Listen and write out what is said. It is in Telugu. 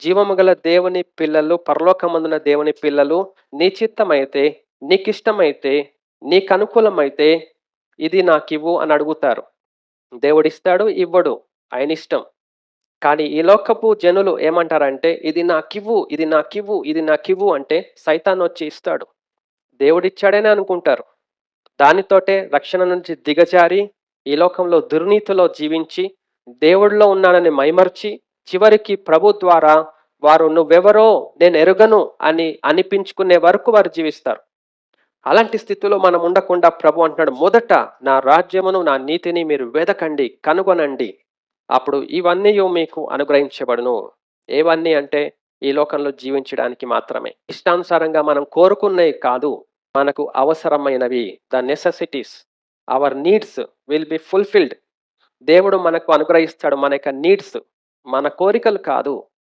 జీవము గల దేవుని పిల్లలు, పరలోకమందున దేవుని పిల్లలు, నీ చిత్తమైతే, నీకిష్టమైతే, నీకనుకూలమైతే ఇది నాకివ్వు అని అడుగుతారు. దేవుడిస్తాడు, ఇవ్వడు. ఆయనిష్టం. కానీ ఈ లోకపు జనులు ఏమంటారంటే, ఇది నాకివ్వు, ఇది నాకివ్వు, ఇది నాకివ్వు అంటే సైతానొచ్చి ఇస్తాడు. దేవుడిచ్చాడనే అనుకుంటారు. దానితోటే రక్షణ నుంచి దిగజారి, ఈ లోకంలో దుర్నీతిలో జీవించి, దేవుడిలో ఉన్నానని మైమర్చి, చివరికి ప్రభు ద్వారా వారు నువ్వెవరో నేనెరుగను అని అనిపించుకునే వరకు వారు జీవిస్తారు. అలాంటి స్థితిలో మనం ఉండకుండా ప్రభు అంటున్నాడు, మొదట నా రాజ్యమును, నా నీతిని మీరు వెదకండి, కనుగొనండి. అప్పుడు ఇవన్నీయు మీకు అనుగ్రహించబడును. ఏవన్నీ అంటే ఈ లోకంలో జీవించడానికి మాత్రమే. ఇష్టానుసారంగా మనం కోరుకున్నయి కాదు. మనకు అవసరమైనవి. The necessities. Our needs will be fulfilled. దేవుడు మనకు అనుగ్రహిస్తాడు మన యొక్క నీడ్స్. మన కోరికలు కాదు.